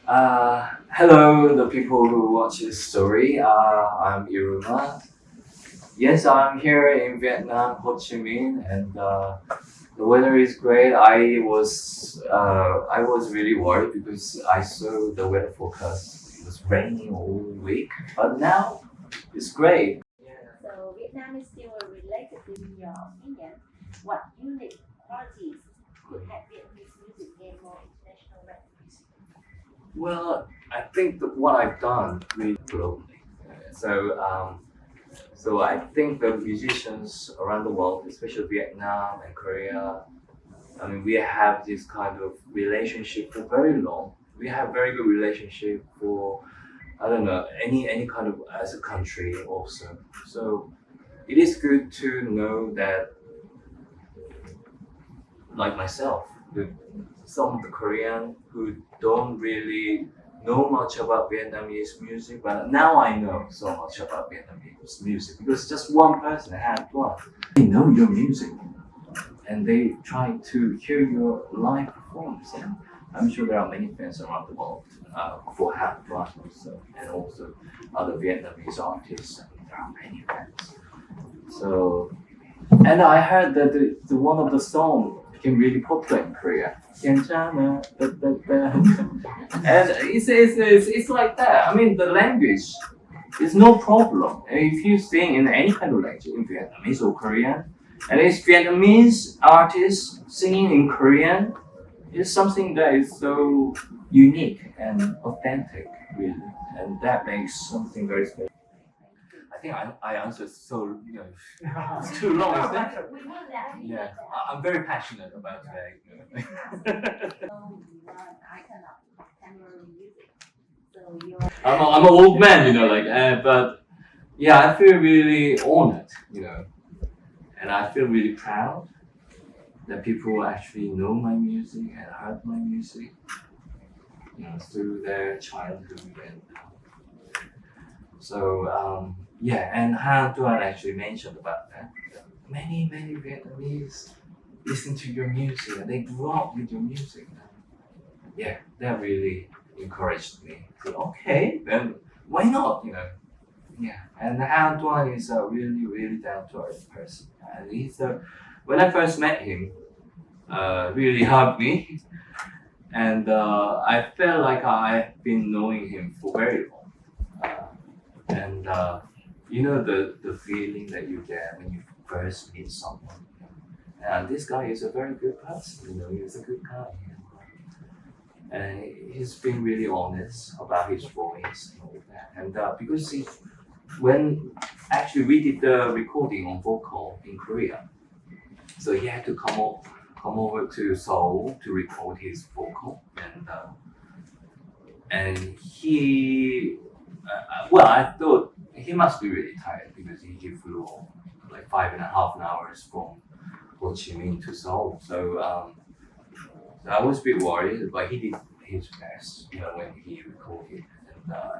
Hello, the people who watch this story. I'm Yiruma. Yes, I'm here in Vietnam, Ho Chi Minh, and the weather is great. I was really worried because I saw the weather forecast. It was raining all week, but now it's great. So Vietnam is still related in your opinion. What unique qualities could have Vietnamese music gain more international recognition? Well, I think that what I've done really globally. So I think the musicians around the world, especially Vietnam and Korea, I mean, we have this kind of relationship for very long. We have very good relationship for, I don't know, any kind of as a country also. So it is good to know that, like myself, some of the Korean who don't really know much about Vietnamese music, but now I know so much about Vietnamese music because just one person, Ha Anh Tuan, they know your music and they try to hear your live performance. And I'm sure there are many fans around the world for Ha Anh Tuan also, and also other Vietnamese artists. There are many fans. So, and I heard that the one of the songs became really popular in Korea. Kenh14 and it's like that. I mean, the language is no problem. If you sing in any kind of language, in Vietnamese or Korean, and it's Vietnamese artists singing in Korean, it's something that is so unique and authentic, really, and that makes something very special. I think I answered so, it's too long, isn't it? Yeah, I'm very passionate about that. So you are an icon of contemporary music. So you're I'm an old man, but yeah, I feel really honored, and I feel really proud that people actually know my music and heard my music, through their childhood. And so, yeah, and Ha Anh Tuan actually mentioned about that. Many Vietnamese listen to your music and they grew up with your music. Yeah, that really encouraged me. So, okay, then why not, Yeah, and Ha Anh Tuan is a really down to earth person. And when I first met him, really hugged me, and I felt like I've been knowing him for very long. And the feeling that you get when you first meet someone. And this guy is a very good person, he's a good guy. And he's been really honest about his voice and all that. And because when actually we did the recording on vocal in Korea, so he had to come over to Seoul to record his vocal, and he, I thought he must be really tired because he flew like 5.5 hours from Ho Chi Minh to Seoul. So I was a bit worried, but he did his best, when he recorded,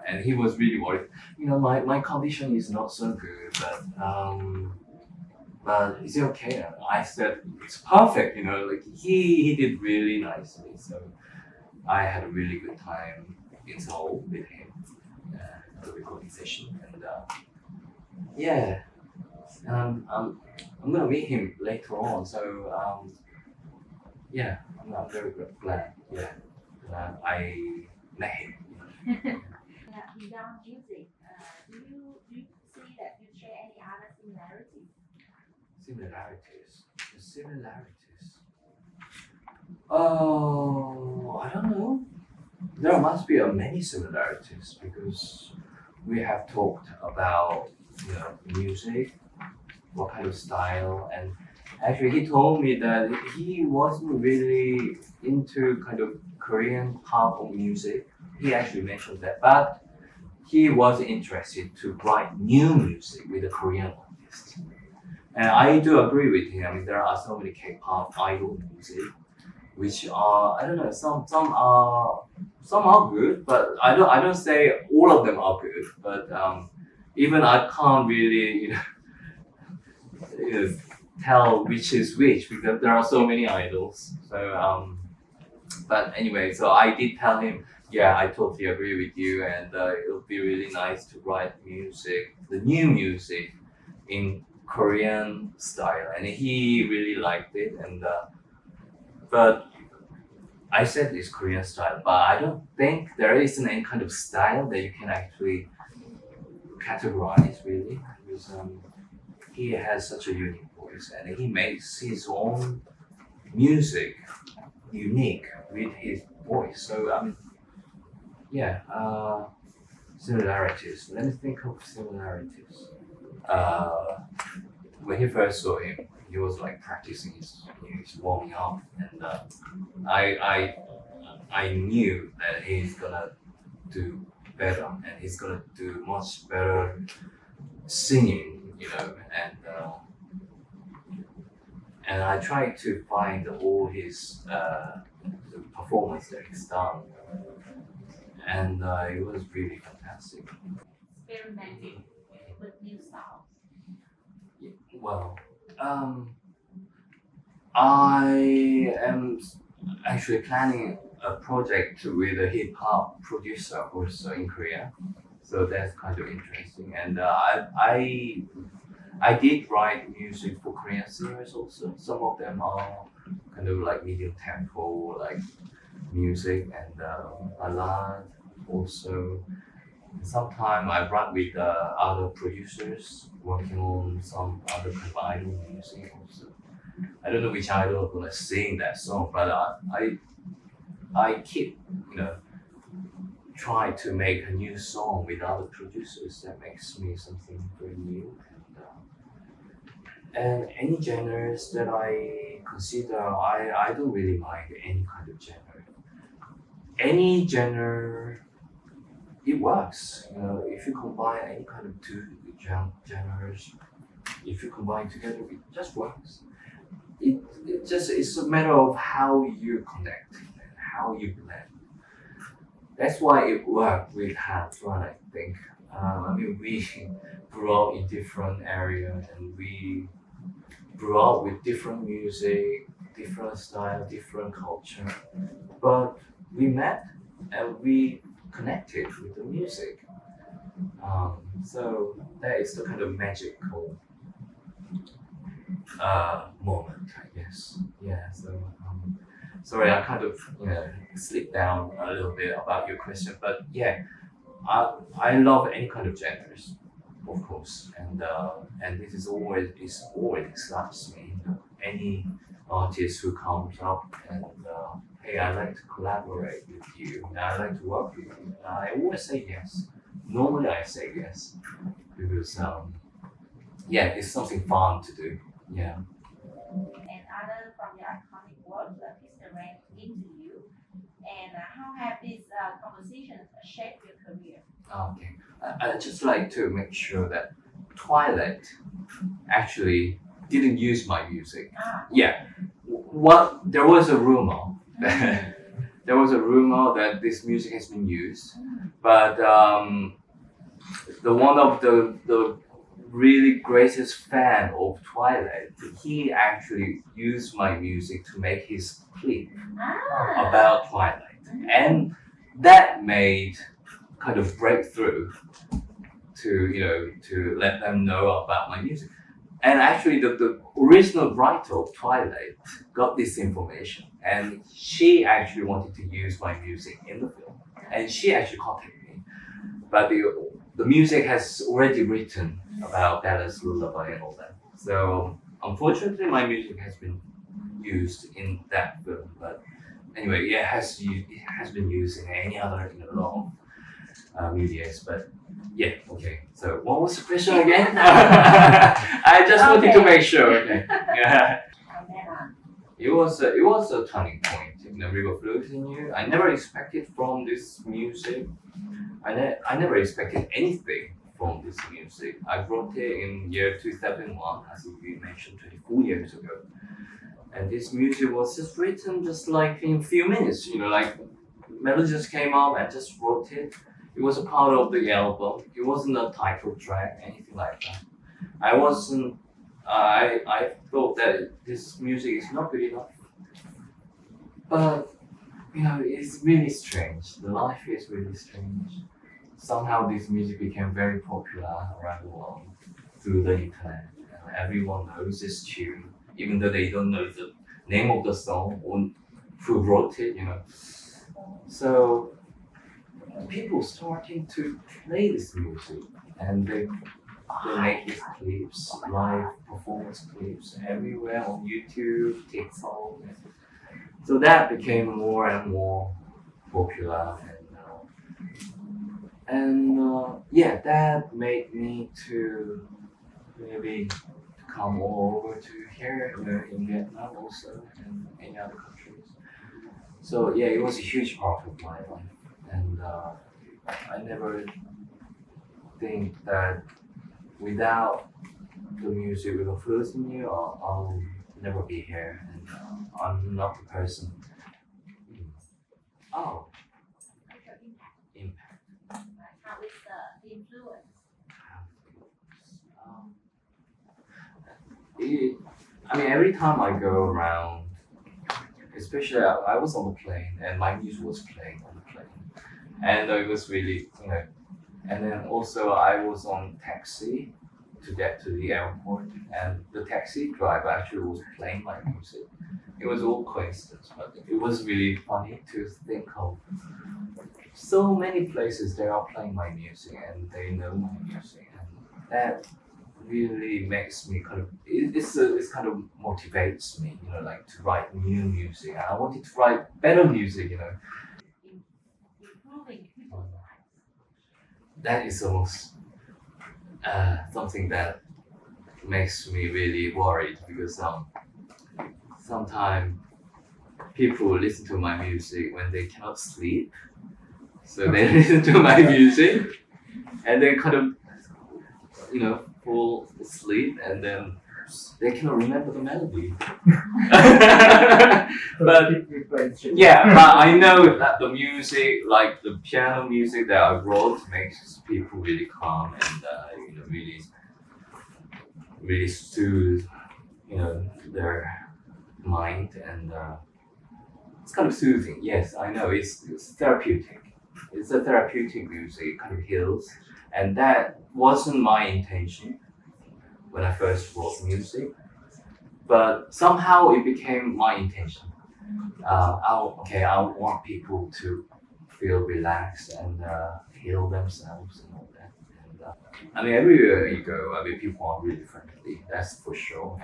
and he was really worried. My condition is not so good, but is it okay? I said it's perfect, he did really nicely. So I had a really good time in Seoul with him, the recording session, and yeah, and I'm gonna meet him later on. So yeah, I'm very glad. Yeah, I met him. beyond music. Do you see that you share any other similarities? Similarities. Oh, I don't know. There must be many similarities because we have talked about music, what kind of style, and actually he told me that he wasn't really into kind of Korean pop music. He actually mentioned that, but he was interested to write new music with a Korean artist. And I do agree with him. I mean, there are so many K-pop idol music, which are, I don't know, some are good, but I don't say all of them are good. But even I can't really tell which is which because there are so many idols. So but anyway, so I did tell him Yeah, I totally agree with you, and it would be really nice to write music, the new music, in Korean style, and he really liked it. And but I said it's Korean style, but I don't think there isn't any kind of style that you can actually categorize really, because he has such a unique voice, and he makes his own music unique with his voice. So I mean, yeah, similarities. Let me think of similarities. When he first saw him, he was like practicing his warming up, and I knew that he's gonna do better, and he's gonna do much better singing, you know, and I tried to find all his the performance that he's done, and it was really fantastic. Experimenting with new styles. Well, I am actually planning a project with a hip hop producer also in Korea, so that's kind of interesting. And I did write music for Korean singers also. Some of them are kind of like medium tempo, like music, and ballad also. Sometimes I write with other producers working on some other kind of idol music also. I don't know which idol are gonna sing that song, but I keep, you know, try to make a new song with other producers that makes me something very new. And any genres that I consider, I don't really mind any kind of genre. Any genre, it works. You know, if you combine any kind of two genres, if you combine together, it just works. It just it's a matter of how you connect and how you blend. That's why it worked with Ha Anh Tuan, I think. I mean, we grew up in different areas, and we grew up with different music, different style, different culture. But we met and we connected with the music. So that is the kind of magical moment, I guess. Yeah. So sorry, I kind of slipped down a little bit about your question, but yeah, I love any kind of genres, of course, and this is always excites me. You know, any artist who comes up and hey, I'd like to collaborate with you, and I'd like to work with you, I always say yes. Normally, I say yes because yeah, it's something fun to do. Yeah. And other from your iconic works that is the rank into you, and how have these conversations shaped your career? Okay. I just like to make sure that Twilight actually didn't use my music. Yeah. What there was a rumor there was a rumor that this music has been used, but the one of the really greatest fan of Twilight, he actually used my music to make his clip about Twilight, and that made kind of breakthrough to let them know about my music. And actually, the original writer of Twilight got this information, and she actually wanted to use my music in the film, and she actually contacted me. But the music has already written about Dallas Lullaby and all that. So unfortunately, my music has been used in that film. But anyway, it has been used in any other lot of medias. But yeah, okay. So what was the question again? I just wanted to make sure. Okay. Yeah. It was a turning point in the River Flute in You. I never expected from this music. I never expected anything from this music. I wrote it in year 2001, as we mentioned, 24 years ago. And this music was just written just like in a few minutes. Like melody just came up and just wrote it. It was a part of the album. It wasn't a title track, anything like that. I thought that this music is not good enough. But it's really strange. The life is really strange. Somehow this music became very popular around the world through the internet. Everyone knows this tune, even though they don't know the name of the song or who wrote it. So people starting to play this music, and they make these clips, live performance clips everywhere on YouTube, TikTok. So that became more and more popular, and that made me to maybe come all over to here in Vietnam also and any other countries. So yeah, it was a huge part of my life, and I never think that without the music will influence me, I'll never be here, and I'm not the person. Oh, Like your impact. impact. Right? How is the influence? Um, every time I go around, especially I was on the plane and my music was playing on the plane, and it was really, and then also I was on taxi to get to the airport, and the taxi driver actually was playing my music. It was all coincidence, but it was really funny to think of so many places they are playing my music and they know my music, and that really makes me kind of it's kind of motivates me, like to write new music. And I wanted to write better music, Improving people's lives. That is almost something that makes me really worried, because sometimes people listen to my music when they cannot sleep, so they listen to my music and they kind of fall asleep, and then they cannot remember the melody. But I know that the music, like the piano music that I wrote, makes people really calm and really soothe their mind, and it's kind of soothing. Yes, I know it's therapeutic. It's a therapeutic music. It kind of heals, and that wasn't my intention when I first wrote music, but somehow it became my intention. I want people to feel relaxed and heal themselves and all that. And everywhere you go, people are really friendly. That's for sure.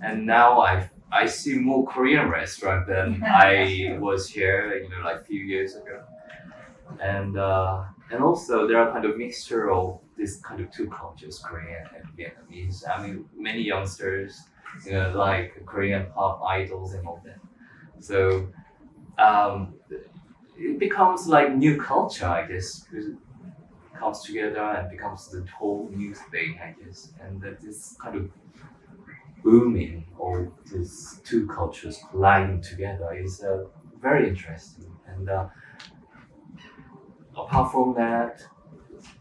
And now I see more Korean restaurants than I was here, like a few years ago. And also there are kind of mixture of this kind of two cultures, Korean and Vietnamese. Many youngsters, like Korean pop idols and all that. So it becomes like new culture, I guess, because it comes together and becomes the whole new thing, I guess. And that is kind of booming of these two cultures colliding together is very interesting. And apart from that,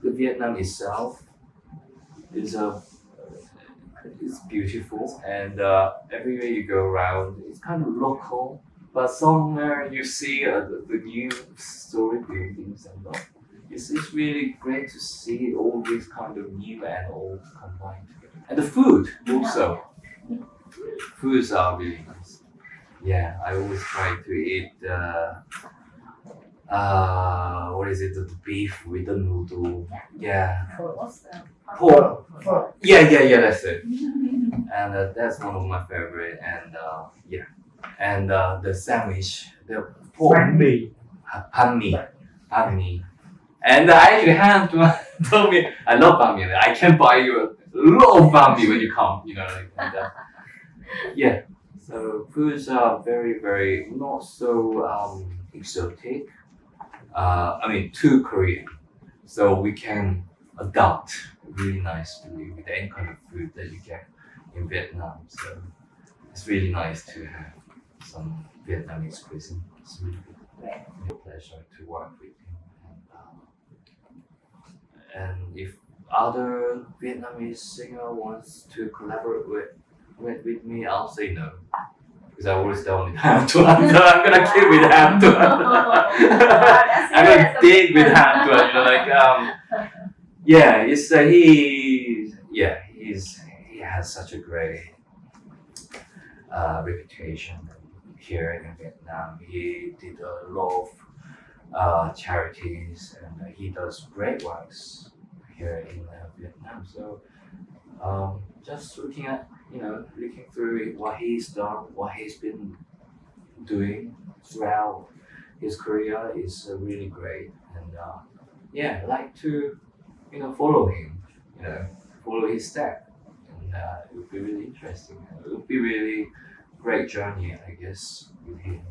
the Vietnam itself is beautiful, and everywhere you go around, it's kind of local. But somewhere you see the new story buildings, and it's really great to see all these kind of new and old combined together. And the food also. Foods are really nice. Yeah, I always try to eat what is it? The beef with the noodle. Yeah. What's the Pork. Yeah, that's it. And that's one of my favorite. And and the sandwich, the pork. Banh mi. And actually, Ha Anh Tuan told me, I love banh mi. I can buy you a lot of banh mi when you come. Yeah. So foods are very, very not so exotic. Too Korean. So we can adapt really nicely with any kind of food that you get in Vietnam. So it's really nice to have some Vietnamese cuisine. It's really a pleasure to work with him. And if other Vietnamese singer wants to collaborate with me, I'll say no. because I was done with Ha Anh Tuan, so I'm gonna keep with Ha Anh Tuan. I'm gonna dig with Ha Anh Tuan. Like, yeah, it's he has such a great reputation here in Vietnam. He did a lot of charities, and he does great works here in Vietnam. So just looking through what he's done, what he's been doing throughout his career is really great. And I like to follow him, follow his step, and it would be really interesting. It would be really great journey, I guess, with him.